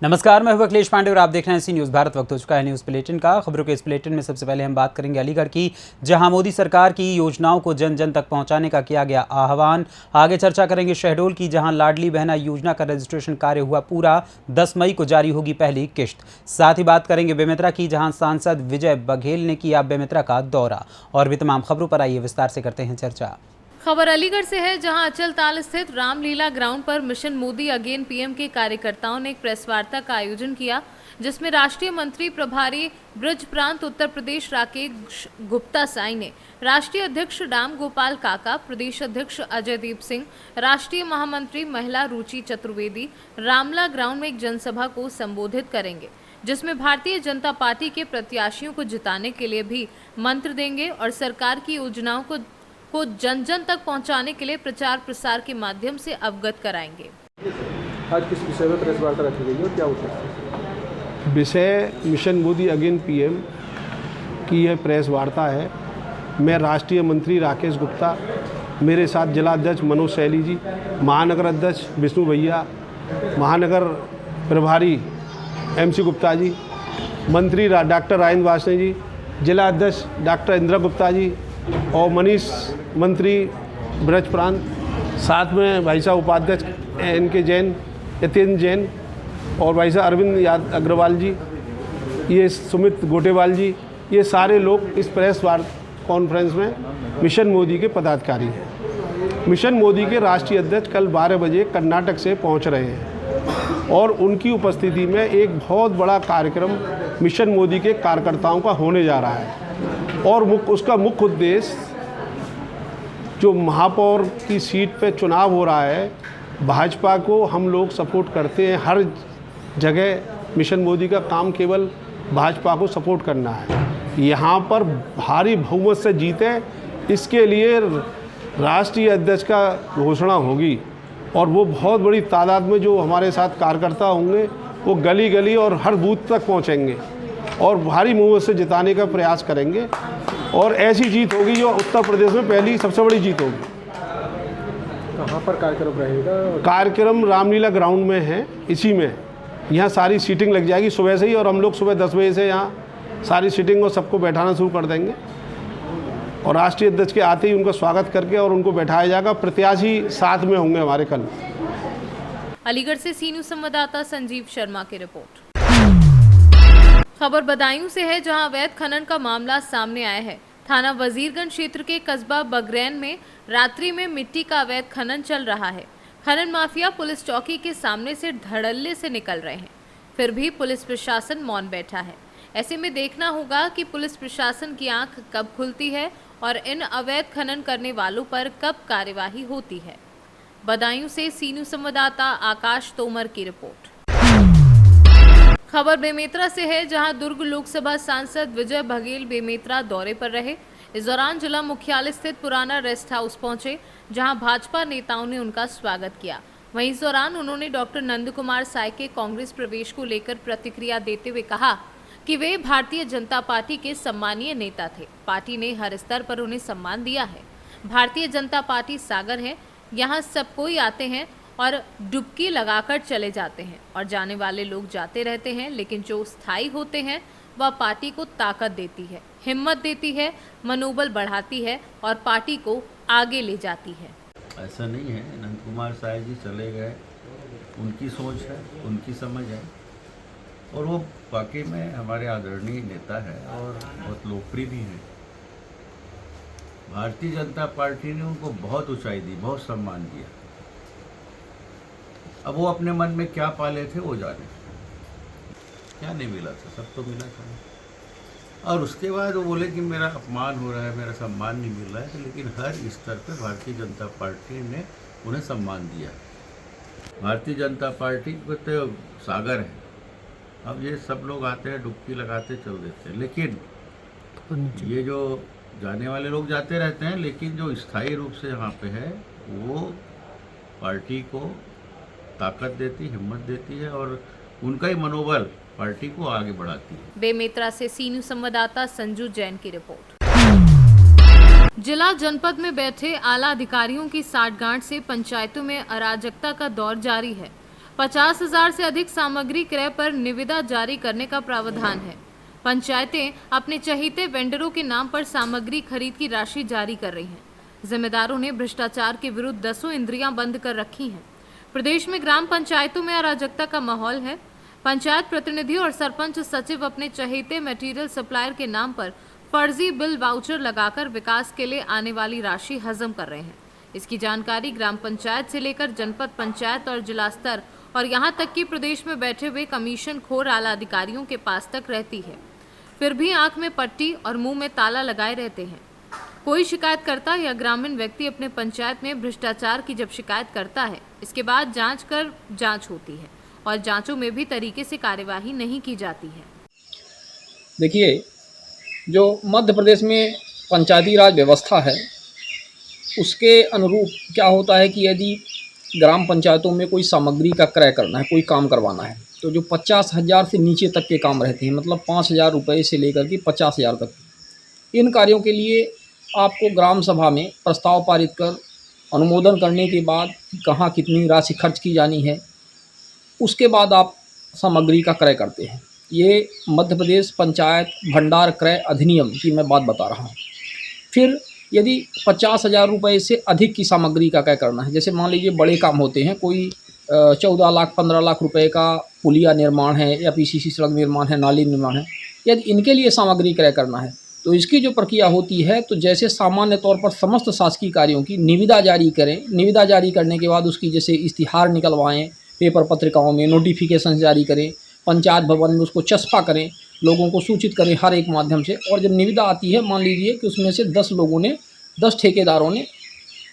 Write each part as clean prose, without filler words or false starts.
नमस्कार, मैं हूं अखिलेश पांडे और आप देख रहे हैं सी न्यूज़ भारत। वक्त हो चुका है न्यूज़ बुलेटिन का। खबरों के इस बुलेटिन में सबसे पहले हम बात करेंगे अलीगढ़ की, जहां मोदी सरकार की योजनाओं को जन जन तक पहुंचाने का किया गया आह्वान। आगे चर्चा करेंगे शहडोल की, जहां लाडली बहना योजना का रजिस्ट्रेशन कार्य हुआ पूरा। 10 मई को जारी होगी पहली किश्त। साथ ही बात करेंगे बेमेतरा की, जहाँ सांसद विजय बघेल ने किया बेमेतरा का दौरा। और भी तमाम खबरों पर आइए विस्तार से करते हैं चर्चा। खबर अलीगढ़ से है, जहां अचल ताल स्थित रामलीला ग्राउंड पर मिशन मोदी अगेन पीएम के कार्यकर्ताओं ने एक प्रेस वार्ता का आयोजन किया, जिसमें राष्ट्रीय मंत्री प्रभारी ब्रज प्रांत उत्तर प्रदेश राकेश गुप्ता साई ने राष्ट्रीय अध्यक्ष राम गोपाल काका, प्रदेश अध्यक्ष अजय दीप सिंह, राष्ट्रीय महामंत्री महिला रुचि चतुर्वेदी रामला ग्राउंड में एक जनसभा को संबोधित करेंगे, जिसमें भारतीय जनता पार्टी के प्रत्याशियों को जिताने के लिए भी मंत्र देंगे और सरकार की योजनाओं को जन जन तक पहुंचाने के लिए प्रचार प्रसार के माध्यम से अवगत कराएंगे। आज किस विषय में प्रेस वार्ता रखी गई और क्या उद्देश्य? विषय मिशन मोदी अगेन पीएम की यह प्रेस वार्ता है। मैं राष्ट्रीय मंत्री राकेश गुप्ता, मेरे साथ जिला अध्यक्ष मनोज सैली जी, महानगर अध्यक्ष विष्णु भैया, महानगर प्रभारी एमसी गुप्ता जी, मंत्री डॉक्टर राजेंद्र वासने जी, जिला अध्यक्ष डॉक्टर इंदिरा गुप्ता जी और मनीष मंत्री ब्रज प्रांत, साथ में भाई साहब उपाध्यक्ष NK जैन, यतेंद्र जैन और भाई साहब अरविंद अग्रवाल जी, ये सुमित गोटेवाल जी, ये सारे लोग इस प्रेस कॉन्फ्रेंस में मिशन मोदी के पदाधिकारी हैं। मिशन मोदी के राष्ट्रीय अध्यक्ष कल 12 बजे कर्नाटक से पहुंच रहे हैं और उनकी उपस्थिति में एक बहुत बड़ा कार्यक्रम मिशन मोदी के कार्यकर्ताओं का होने जा रहा है और उसका मुख्य उद्देश्य जो महापौर की सीट पे चुनाव हो रहा है, भाजपा को हम लोग सपोर्ट करते हैं। हर जगह मिशन मोदी का काम केवल भाजपा को सपोर्ट करना है। यहाँ पर भारी बहुमत से जीते, इसके लिए राष्ट्रीय अध्यक्ष का घोषणा होगी और वो बहुत बड़ी तादाद में जो हमारे साथ कार्यकर्ता होंगे वो गली गली और हर बूथ तक पहुँचेंगे और भारी बहुमत से जिताने का प्रयास करेंगे और ऐसी जीत होगी जो उत्तर प्रदेश में पहली सबसे बड़ी जीत होगी। कहाँ पर कार्यक्रम रहेगा? कार्यक्रम रामलीला ग्राउंड में है, इसी में यहाँ सारी सीटिंग लग जाएगी सुबह से ही और हम लोग सुबह 10 बजे से यहाँ सारी सीटिंग और सबको बैठाना शुरू कर देंगे और राष्ट्रीय अध्यक्ष के आते ही उनका स्वागत करके और उनको बैठाया जाएगा। प्रत्याशी साथ में होंगे हमारे कल। अलीगढ़ से सी न्यूज़ संवाददाता संजीव शर्मा की रिपोर्ट। खबर बदायूं से है, जहां अवैध खनन का मामला सामने आया है। थाना वजीरगंज क्षेत्र के कस्बा बगरैन में रात्रि में मिट्टी का अवैध खनन चल रहा है। खनन माफिया पुलिस चौकी के सामने से धड़ल्ले से निकल रहे हैं, फिर भी पुलिस प्रशासन मौन बैठा है। ऐसे में देखना होगा कि पुलिस प्रशासन की आंख कब खुलती है और इन अवैध खनन करने वालों पर कब कार्यवाही होती है। बदायूं से सी न्यूज़ संवाददाता आकाश तोमर की रिपोर्ट। खबर बेमेतरा से है, जहां दुर्ग लोकसभा सांसद विजय बघेल बेमेतरा दौरे पर रहे। इस दौरान जिला मुख्यालय स्थित पुराना रेस्ट हाउस पहुंचे, जहां भाजपा नेताओं ने उनका स्वागत किया। वहीं इस दौरान उन्होंने डॉक्टर नंद कुमार साय के कांग्रेस प्रवेश को लेकर प्रतिक्रिया देते हुए कहा कि वे भारतीय जनता पार्टी के सम्मानीय नेता थे। पार्टी ने हर स्तर पर उन्हें सम्मान दिया है। भारतीय जनता पार्टी सागर है, यहाँ सब कोई आते हैं और डुबकी लगाकर चले जाते हैं और जाने वाले लोग जाते रहते हैं, लेकिन जो स्थायी होते हैं वह पार्टी को ताकत देती है, हिम्मत देती है, मनोबल बढ़ाती है और पार्टी को आगे ले जाती है। ऐसा नहीं है, नंद कुमार साय जी चले गए, उनकी सोच है, उनकी समझ है और वो वाकई में हमारे आदरणीय नेता है और बहुत लोकप्रिय भी हैं। भारतीय जनता पार्टी ने उनको बहुत ऊंचाई दी, बहुत सम्मान दिया। अब वो अपने मन में क्या पाले थे वो जाने, क्या नहीं मिला था, सब तो मिला था। और उसके बाद वो बोले कि मेरा अपमान हो रहा है, मेरा सम्मान नहीं मिल रहा है, लेकिन हर स्तर पर भारतीय जनता पार्टी ने उन्हें सम्मान दिया। भारतीय जनता पार्टी को तो सागर है, अब ये सब लोग आते हैं डुबकी लगाते चल देते हैं, लेकिन ये जो जाने वाले लोग जाते रहते हैं, लेकिन जो स्थायी रूप से यहाँ पे है वो पार्टी को ताकत देती, हिम्मत देती है और उनका ही मनोबल पार्टी को आगे बढ़ाती है। बेमेतरा से सी न्यूज़ संवाददाता संजू जैन की रिपोर्ट। जिला जनपद में बैठे आला अधिकारियों की साठगांठ से पंचायतों में अराजकता का दौर जारी है। 50,000 से अधिक सामग्री क्रय पर निविदा जारी करने का प्रावधान है। पंचायतें अपने चहेते वेंडरों के नाम पर सामग्री खरीद की राशि जारी कर रही हैं। जिम्मेदारों ने भ्रष्टाचार के विरुद्ध 10 इंद्रियां बंद कर रखी हैं। प्रदेश में ग्राम पंचायतों में अराजकता का माहौल है। पंचायत प्रतिनिधि और सरपंच सचिव अपने चहेते मटेरियल सप्लायर के नाम पर फर्जी बिल वाउचर लगाकर विकास के लिए आने वाली राशि हजम कर रहे हैं। इसकी जानकारी ग्राम पंचायत से लेकर जनपद पंचायत और जिला स्तर और यहां तक कि प्रदेश में बैठे हुए कमीशन खोर आला अधिकारियों के पास तक रहती है। फिर भी आंख में पट्टी और मुंह में ताला लगाए रहते हैं। कोई शिकायतकर्ता या ग्रामीण व्यक्ति अपने पंचायत में भ्रष्टाचार की जब शिकायत करता है, इसके बाद जांच होती है और जांचों में भी तरीके से कार्यवाही नहीं की जाती है। देखिए, जो मध्य प्रदेश में पंचायती राज व्यवस्था है उसके अनुरूप क्या होता है कि यदि ग्राम पंचायतों में कोई सामग्री का क्रय करना है, कोई काम करवाना है, तो जो 50,000 से नीचे तक के काम रहते हैं, मतलब 5,000 रुपये से लेकर के 50,000 तक, इन कार्यों के लिए आपको ग्राम सभा में प्रस्ताव पारित कर अनुमोदन करने के बाद कहाँ कितनी राशि खर्च की जानी है, उसके बाद आप सामग्री का क्रय करते हैं। ये मध्य प्रदेश पंचायत भंडार क्रय अधिनियम की मैं बात बता रहा हूँ। फिर यदि 50,000 रुपये से अधिक की सामग्री का क्रय करना है, जैसे मान लीजिए बड़े काम होते हैं, कोई 14 लाख 15 लाख रुपए का पुलिया निर्माण है या पीसीसी सड़क निर्माण है, नाली निर्माण है, यदि इनके लिए सामग्री क्रय करना है तो इसकी जो प्रक्रिया होती है, तो जैसे सामान्य तौर पर समस्त शासकीय कार्यों की निविदा जारी करें, निविदा जारी करने के बाद उसकी जैसे इश्तिहार निकलवाएं, पेपर पत्रिकाओं में नोटिफिकेशन जारी करें, पंचायत भवन में उसको चस्पा करें, लोगों को सूचित करें हर एक माध्यम से। और जब निविदा आती है, मान लीजिए कि उसमें से 10 लोगों ने 10 ठेकेदारों ने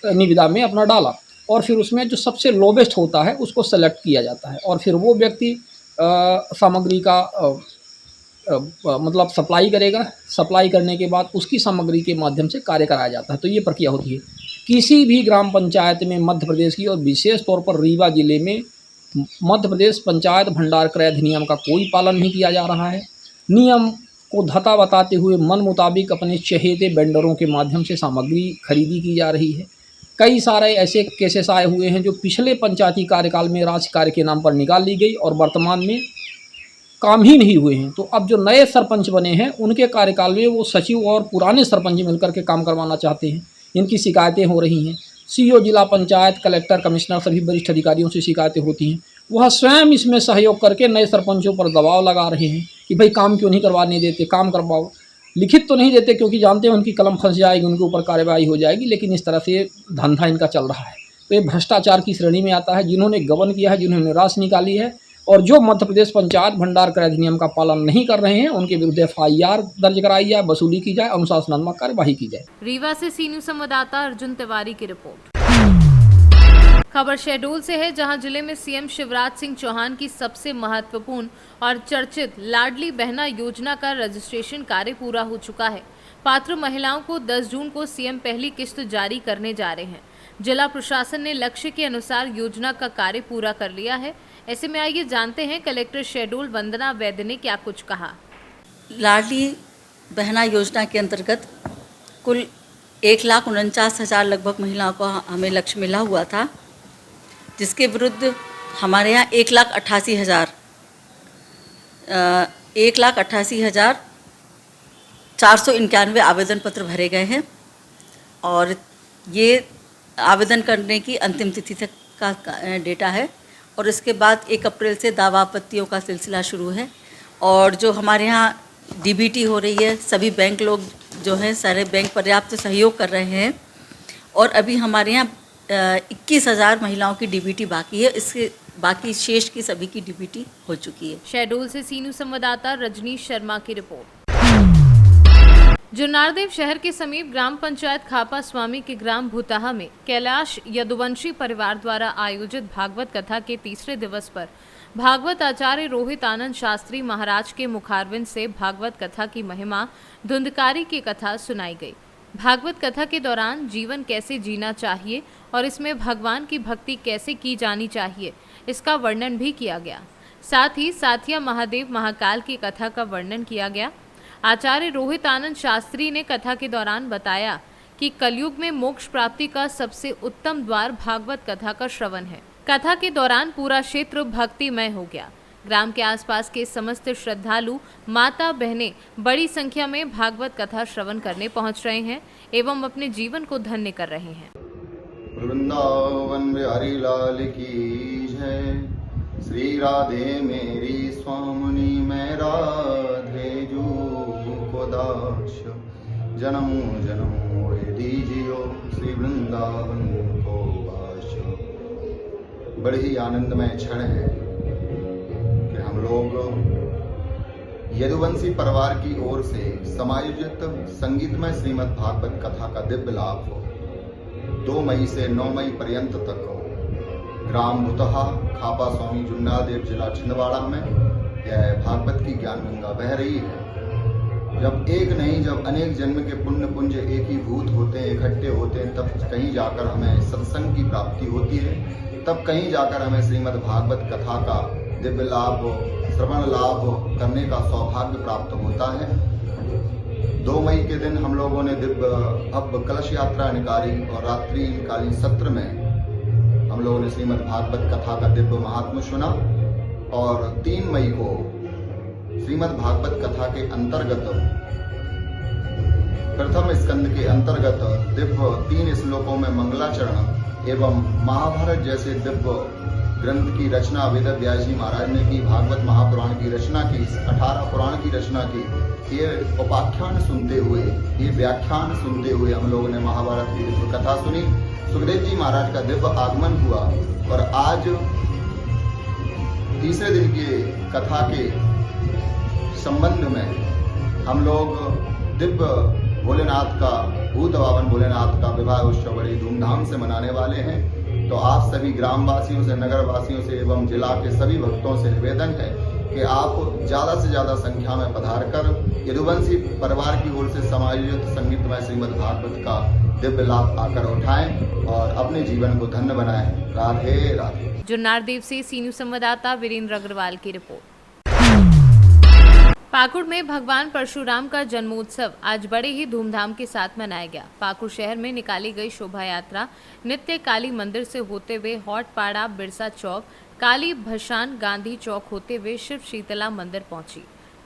निविदा में अपना डाला और फिर उसमें जो सबसे लोवेस्ट होता है उसको सेलेक्ट किया जाता है और फिर वो व्यक्ति सामग्री का मतलब सप्लाई करेगा। सप्लाई करने के बाद उसकी सामग्री के माध्यम से कार्य कराया जाता है। तो ये प्रक्रिया होती है। किसी भी ग्राम पंचायत में मध्य प्रदेश की और विशेष तौर पर रीवा जिले में मध्य प्रदेश पंचायत भंडार क्रय अधिनियम का कोई पालन नहीं किया जा रहा है। नियम को धता बताते हुए मन मुताबिक अपने चहेते वेंडरों के माध्यम से सामग्री खरीदी की जा रही है। कई सारे ऐसे केसेस आए हुए हैं जो पिछले पंचायती कार्यकाल में राज्य कार्य के नाम पर निकाल ली गई और वर्तमान में काम ही नहीं हुए हैं। तो अब जो नए सरपंच बने हैं उनके कार्यकाल में वो सचिव और पुराने सरपंच मिलकर के काम करवाना चाहते हैं। इनकी शिकायतें हो रही हैं। सीईओ जिला पंचायत, कलेक्टर, कमिश्नर सभी वरिष्ठ अधिकारियों से शिकायतें होती हैं। वह स्वयं इसमें सहयोग करके नए सरपंचों पर दबाव लगा रहे हैं कि भाई काम क्यों नहीं करवाने देते, काम करवाओ। लिखित तो नहीं देते क्योंकि जानते हैं उनकी कलम फंस जाएगी, उनके ऊपर कार्रवाई हो जाएगी, लेकिन इस तरह से धंधा इनका चल रहा है। तो ये भ्रष्टाचार की श्रेणी में आता है। जिन्होंने गबन किया है, जिन्होंने राशि निकाली है और जो मध्य प्रदेश पंचायत भंडार क्रय अधिनियम का पालन नहीं कर रहे हैं उनके विरुद्ध FIR दर्ज कराई जाए, वसूली की जाए, अनुशासनात्मक कार्यवाही की जाए। रीवा से सी न्यूज संवाददाता अर्जुन तिवारी की रिपोर्ट। खबर शहडोल से है, जहां जिले में सीएम शिवराज सिंह चौहान की सबसे महत्वपूर्ण और चर्चित लाडली बहना योजना का रजिस्ट्रेशन कार्य पूरा हो चुका है। पात्र महिलाओं को 10 जून को सीएम पहली किस्त जारी करने जा रहे हैं। जिला प्रशासन ने लक्ष्य के अनुसार योजना का कार्य पूरा कर लिया है। ऐसे में आइए जानते हैं कलेक्टर शहडोल वंदना वैद्य ने क्या कुछ कहा। लाडली बहना योजना के अंतर्गत कुल 1,49,000 लगभग महिलाओं को हमें लक्ष्य मिला हुआ था, जिसके विरुद्ध हमारे यहाँ 1,88,491 आवेदन पत्र भरे गए हैं और ये आवेदन करने की अंतिम तिथि तक का डेटा है। और इसके बाद 1 अप्रैल से दावा आपत्तियों का सिलसिला शुरू है और जो हमारे यहाँ DBT हो रही है, सभी बैंक लोग जो हैं सारे बैंक पर्याप्त सहयोग कर रहे हैं और अभी हमारे यहाँ 21,000 महिलाओं की DBT बाकी है। इसके बाकी शेष की सभी की DBT हो चुकी है। शहडोल से सी न्यूज संवाददाता रजनीश शर्मा की रिपोर्ट। जुन्नारदेव शहर के समीप ग्राम पंचायत खापा स्वामी के ग्राम भूताहा में कैलाश यदुवंशी परिवार द्वारा आयोजित भागवत कथा के तीसरे दिवस पर भागवत आचार्य रोहित आनंद शास्त्री महाराज के मुखारविंद से भागवत कथा की महिमा धुंधकारी की कथा सुनाई गई। भागवत कथा के दौरान जीवन कैसे जीना चाहिए और इसमें भगवान की भक्ति कैसे की जानी चाहिए, इसका वर्णन भी किया गया। साथ ही साथिया महादेव महाकाल की कथा का वर्णन किया गया। आचार्य रोहित आनंद शास्त्री ने कथा के दौरान बताया कि कलयुग में मोक्ष प्राप्ति का सबसे उत्तम द्वार भागवत कथा का श्रवण है। कथा के दौरान पूरा क्षेत्र भक्तिमय हो गया। ग्राम के आसपास के समस्त श्रद्धालु माता बहनें बड़ी संख्या में भागवत कथा श्रवण करने पहुंच रहे हैं एवं अपने जीवन को धन्य कर रहे हैं। वृंदावन बिहारी लाल की जय। श्री राधे मेरी स्वामिनी मैं राधे जू को दास। जन्म जन्म ओढ़े दीजियो श्री वृंदावन को वास। बड़े ही आनंदमय क्षण है कि हम लोग यदुवंशी परिवार की ओर से समायोजित संगीतमय श्रीमद् भागवत कथा का दिव्य लाभ 2 मई से 9 मई पर्यंत तक ग्राम बुतहा खापा स्वामी जुन्नादेव जिला छिंदवाड़ा में यह भागवत की ज्ञान गंगा बह रही है। जब एक नहीं जब अनेक जन्म के पुण्य पुंज एक ही भूत होते हैं, इकट्ठे होते हैं, तब कहीं जाकर हमें सत्संग की प्राप्ति होती है, तब कहीं जाकर हमें श्रीमद् भागवत कथा का दिव्य लाभ श्रवण लाभ करने का सौभाग्य प्राप्त होता है। 2 मई के दिन हम लोगों ने दिव्य भव्य कलश यात्रा निकाली और रात्रिकालीन सत्र में हम लोगों ने श्रीमद् भागवत कथा का दिव्य महात्म्य सुना। और 3 मई को श्रीमद् भागवत कथा के अंतर्गत प्रथम स्कंद के अंतर्गत दिव्य 3 श्लोकों में मंगलाचरण एवं महाभारत जैसे दिव्य ग्रंथ की रचना वेद व्यास जी महाराज ने की, भागवत महापुराण की रचना की, 18 पुराण की रचना की। ये उपाख्यान सुनते हुए, ये व्याख्यान सुनते हुए हम लोगों ने महाभारत की दिव्य कथा सुनी। सुखदेव जी महाराज का दिव्य आगमन हुआ और आज तीसरे दिन की कथा के संबंध में हम लोग दिव्य भोलेनाथ का भूत पावन भोलेनाथ का विवाह उत्सव बड़ी धूमधाम से मनाने वाले हैं। तो आप सभी ग्रामवासियों से, नगर वासियों से एवं जिला के सभी भक्तों से निवेदन है कि आप ज़्यादा से ज़्यादा संख्या में पधार कर यदुवंशी परिवार की ओर से समायोजित संगीतमय श्रीमद् भागवत का दिव्य लाभ आकर उठाएं और अपने जीवन को धन्य बनाएं। राधे राधे। जुन्नारदेव से सी न्यूज़ संवाददाता वीरेंद्र अग्रवाल की रिपोर्ट। पाकुड़ में भगवान परशुराम का जन्मोत्सव आज बड़े ही धूमधाम के साथ मनाया गया। पाकुड़ शहर में निकाली गई शोभा यात्रा नित्य काली मंदिर से होते हुए हॉटपाड़ा, बिरसा चौक, काली भसान, गांधी चौक होते हुए शिव शीतला मंदिर पहुंची।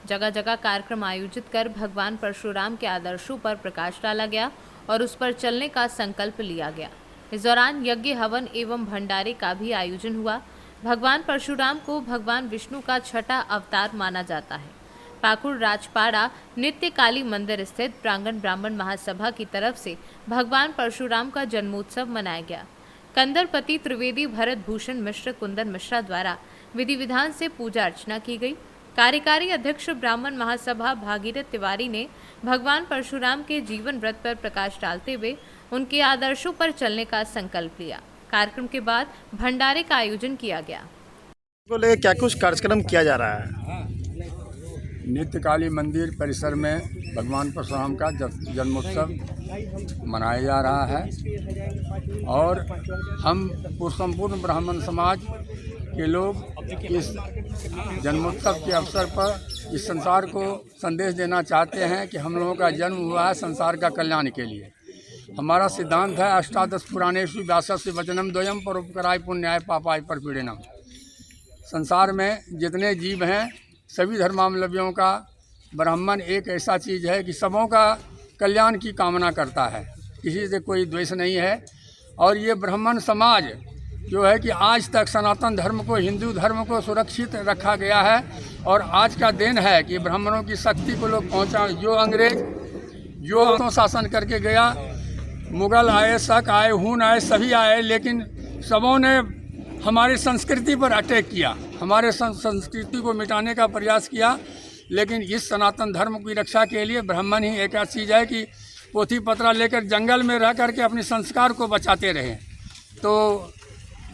जगह जगह कार्यक्रम आयोजित कर भगवान परशुराम के आदर्शों पर प्रकाश डाला गया और उस पर चलने का संकल्प लिया गया। इस दौरान यज्ञ, हवन एवं भंडारे का भी आयोजन हुआ। भगवान परशुराम को भगवान विष्णु का छठा अवतार माना जाता है। पाकुड़ राजपाड़ा नित्य काली मंदिर स्थित प्रांगण ब्राह्मण महासभा की तरफ से भगवान परशुराम का जन्मोत्सव मनाया गया। कंदरपति त्रिवेदी भरत भूषण मिश्र कुंदन मिश्रा द्वारा विधि विधान से पूजा अर्चना की गई। कार्यकारी अध्यक्ष ब्राह्मण महासभा भागीरथ तिवारी ने भगवान परशुराम के जीवन व्रत पर प्रकाश डालते हुए उनके आदर्शों पर चलने का संकल्प लिया। कार्यक्रम के बाद भंडारे का आयोजन किया गया। बोले क्या कुछ कार्यक्रम किया जा रहा है? नित्य काली मंदिर परिसर में भगवान परशुराम का जन्मोत्सव मनाया जा रहा है और हम संपूर्ण ब्राह्मण समाज के लोग इस जन्मोत्सव के अवसर पर इस संसार को संदेश देना चाहते हैं कि हम लोगों का जन्म हुआ है संसार का कल्याण के लिए। हमारा सिद्धांत है अष्टादश पुराणेषु व्यासस्य वचनम द्वयम परोपकाराय पुण्याय पापाय परपीड़नम। संसार में जितने जीव हैं सभी धर्मावलंबियों का ब्राह्मण एक ऐसा चीज़ है कि सबों का कल्याण की कामना करता है, किसी से कोई द्वेष नहीं है। और ये ब्राह्मण समाज जो है कि आज तक सनातन धर्म को, हिंदू धर्म को सुरक्षित रखा गया है और आज का दिन है कि ब्राह्मणों की शक्ति को लोग पहुँचा। जो अंग्रेज जो शासन करके गया, मुगल आए, शक आए, हून आए, सभी आए, लेकिन सबों ने हमारी संस्कृति पर अटैक किया, हमारे संस्कृति को मिटाने का प्रयास किया। लेकिन इस सनातन धर्म की रक्षा के लिए ब्राह्मण ही एक ऐसी चीज़ है कि पोथी पत्रा लेकर जंगल में रह करके अपने संस्कार को बचाते रहे। तो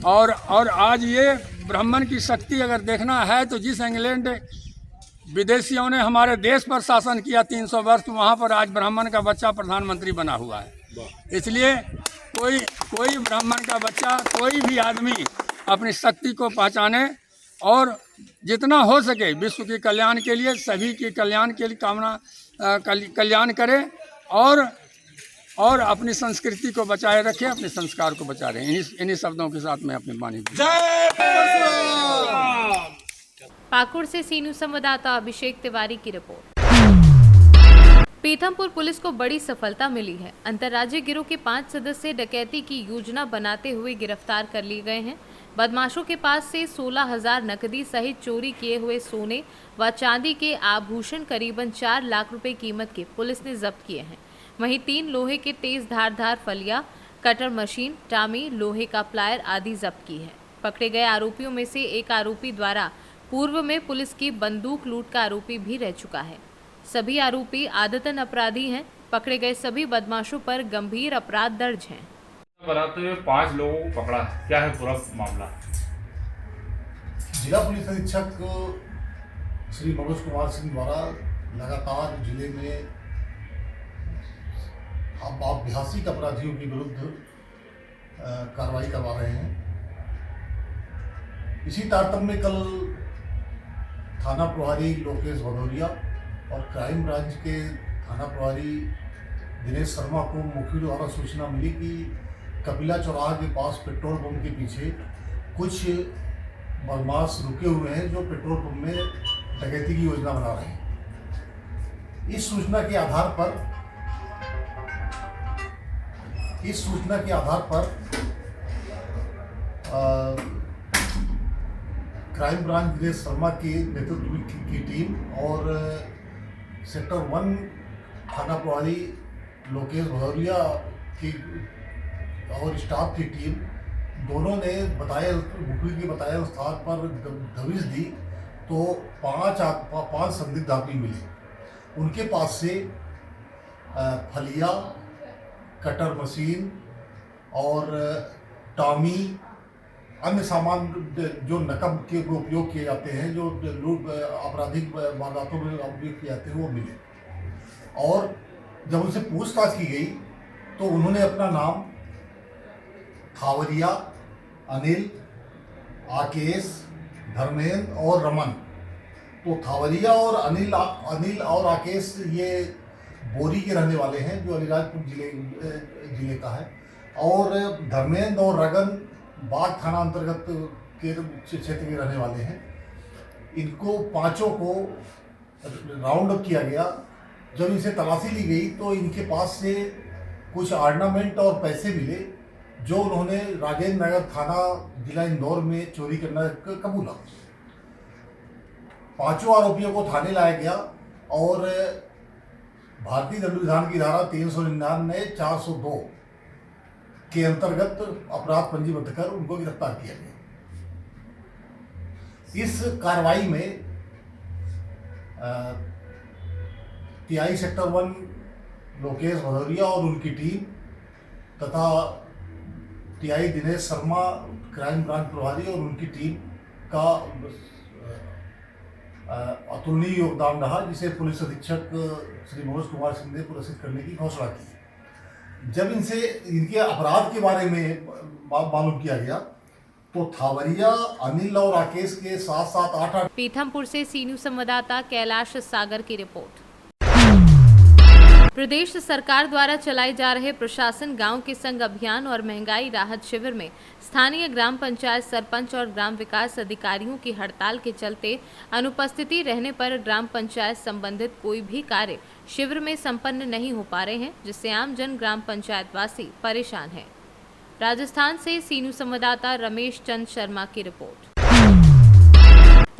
और आज ये ब्राह्मण की शक्ति अगर देखना है तो जिस इंग्लैंड विदेशियों ने हमारे देश पर शासन किया 300 वर्ष, वहाँ पर आज ब्राह्मण का बच्चा प्रधानमंत्री बना हुआ है। इसलिए कोई ब्राह्मण का बच्चा, कोई भी आदमी अपनी शक्ति को पहचाने और जितना हो सके विश्व के कल्याण के लिए, सभी के कल्याण के लिए कामना कल्याण करे और अपनी संस्कृति को बचाए रखें, अपने संस्कार को बचा रहे। इन्हीं शब्दों के साथ मैं अपनी वाणी पाकुड़ से सी न्यूज संवाददाता अभिषेक तिवारी की रिपोर्ट। पीथमपुर पुलिस को बड़ी सफलता मिली है। अंतर्राज्यीय गिरोह के 5 सदस्य डकैती की योजना बनाते हुए गिरफ्तार कर लिए गए हैं। बदमाशों के पास से 16,000 नकदी सहित चोरी किए हुए सोने व चांदी के आभूषण करीबन 4 लाख रुपए कीमत के पुलिस ने जब्त किए हैं। वहीं 3 लोहे के तेज धारदार फलिया, कटर मशीन, टामी, लोहे का प्लायर आदि जब्त की है। पकड़े गए आरोपियों में से एक आरोपी द्वारा पूर्व में पुलिस की बंदूक लूट का आरोपी भी रह चुका है। सभी आरोपी आदतन अपराधी हैं। पकड़े गए सभी बदमाशों पर गंभीर अपराध दर्ज हैं। बनाते हुए 5 लोगों को पकड़ा है। क्या है पूरा मामला? जिला पुलिस अधीक्षक श्री मनोज कुमार सिंह द्वारा लगातार जिले में अभ्यासिक अपराधियों के विरुद्ध कार्रवाई करवा रहे हैं। इसी तारतम्य में कल थाना प्रभारी लोकेश भदौरिया और क्राइम ब्रांच के थाना प्रभारी दिनेश शर्मा को मुखबिर द्वारा सूचना मिली कि कपिला चौराहा के पास पेट्रोल पंप के पीछे कुछ बदमाश रुके हुए हैं जो पेट्रोल पंप में डकैती की योजना बना रहे हैं। इस सूचना के आधार पर क्राइम ब्रांच दिनेश शर्मा के नेतृत्व की टीम और सेक्टर 1 थाना प्रभारी लोकेश भदौरिया की और स्टाफ की टीम दोनों ने मुखबिर के बताए स्थान पर दबिश दी तो 5 संदिग्ध आदमी मिले। उनके पास से फलिया, कटर मशीन और टामी, अन्य सामान जो नकब के उपयोग किए जाते हैं, जो लूट आपराधिक वारदातों में उपयोग किए जाते हैं, वो मिले। और जब उनसे पूछताछ की गई तो उन्होंने अपना नाम थावरिया, अनिल, आकेश, धर्मेंद्र और रमन, तो थावरिया और अनिल और आकेश ये बोरी के रहने वाले हैं जो अलीराजपुर जिले का है, और धर्मेंद्र और रगन बाग थाना अंतर्गत के क्षेत्र के रहने वाले हैं। इनको पांचों को राउंड अप किया गया। जब इनसे तलाशी ली गई तो इनके पास से कुछ ऑर्नामेंट और पैसे मिले जो उन्होंने राजेंद्र नगर थाना जिला इंदौर में चोरी करना कबूला। पांचों आरोपियों को थाने लाया गया और भारतीय दंड विधान की धारा 399, 402 के अंतर्गत अपराध पंजीबद्ध कर उनको गिरफ्तार किया गया। इस कार्रवाई में टीआई सेक्टर 1 लोकेश भदौरिया और उनकी टीम तथा TI Dinesh Sharma crime branch प्रभारी और उनकी टीम का अतुलनीय योगदान रहा, जिसे पुलिस अधीक्षक श्री मनोज कुमार सिंह ने पुरस्कृत करने की घोषणा की। जब इनसे इनके अपराध के बारे में मालूम किया गया तो थावरिया, अनिल और राकेश के साथ साथ 8 पीथमपुर से सी न्यूज संवाददाता कैलाश सागर की रिपोर्ट। प्रदेश सरकार द्वारा चलाए जा रहे प्रशासन गांव के संग अभियान और महंगाई राहत शिविर में स्थानीय ग्राम पंचायत सरपंच और ग्राम विकास अधिकारियों की हड़ताल के चलते अनुपस्थिति रहने पर ग्राम पंचायत संबंधित कोई भी कार्य शिविर में संपन्न नहीं हो पा रहे हैं, जिससे आम जन ग्राम पंचायत वासी परेशान हैं। राजस्थान से सी न्यूज संवाददाता रमेश चंद शर्मा की रिपोर्ट।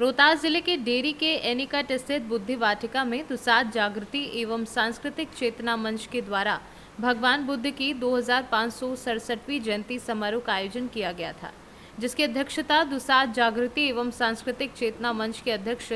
रोहतास जिले के डेरी के एनिकट स्थित बुद्धि वाटिका में दुसाध जागृति एवं सांस्कृतिक चेतना मंच के द्वारा भगवान बुद्ध की 2567वीं जयंती समारोह का आयोजन किया गया था, जिसकी अध्यक्षता दुसाध जागृति एवं सांस्कृतिक चेतना मंच के अध्यक्ष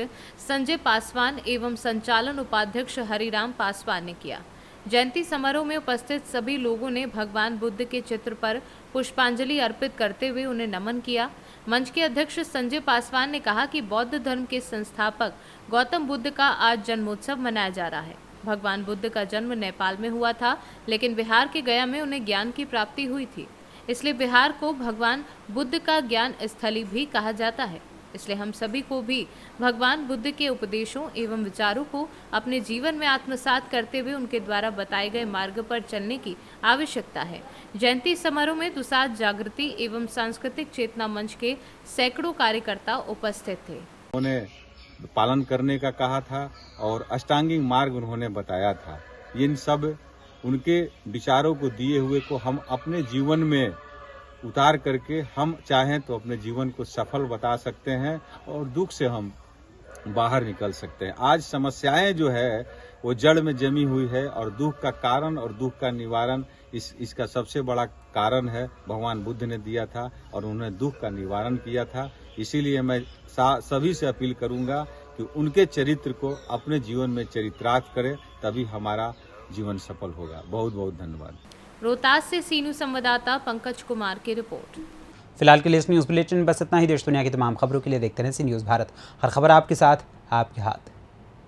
संजय पासवान एवं संचालन उपाध्यक्ष हरिराम पासवान ने किया। जयंती समारोह में उपस्थित सभी लोगों ने भगवान बुद्ध के चित्र पर पुष्पांजलि अर्पित करते हुए उन्हें नमन किया। मंच के अध्यक्ष संजय पासवान ने कहा कि बौद्ध धर्म के संस्थापक गौतम बुद्ध का आज जन्मोत्सव मनाया जा रहा है। भगवान बुद्ध का जन्म नेपाल में हुआ था, लेकिन बिहार के गया में उन्हें ज्ञान की प्राप्ति हुई थी, इसलिए बिहार को भगवान बुद्ध का ज्ञान स्थली भी कहा जाता है। इसलिए हम सभी को भी भगवान बुद्ध के उपदेशों एवं विचारों को अपने जीवन में आत्मसात करते हुए उनके द्वारा बताए गए मार्ग पर चलने की आवश्यकता है। जयंती समारोह में दुसाध जागृति एवं सांस्कृतिक चेतना मंच के सैकड़ों कार्यकर्ता उपस्थित थे। उन्होंने पालन करने का कहा था और अष्टांगिक मार्ग उन्होंने बताया था। इन सब उनके विचारों को दिए हुए को हम अपने जीवन में उतार करके हम चाहें तो अपने जीवन को सफल बता सकते हैं और दुख से हम बाहर निकल सकते हैं। आज समस्याएं जो है वो जड़ में जमी हुई है और दुख का कारण और दुख का निवारण इसका सबसे बड़ा कारण है भगवान बुद्ध ने दिया था और उन्होंने दुख का निवारण किया था। इसीलिए मैं सभी से अपील करूंगा कि उनके चरित्र को अपने जीवन में चरितार्थ करें, तभी हमारा जीवन सफल होगा। बहुत बहुत धन्यवाद। रोहतास से सीनू संवाददाता पंकज कुमार की रिपोर्ट। फिलहाल के लिए इस न्यूज़ बुलेटिन में बस इतना ही। देश दुनिया की तमाम खबरों के लिए देखते रहें सी न्यूज़ भारत। हर खबर आपके साथ, आपके हाथ।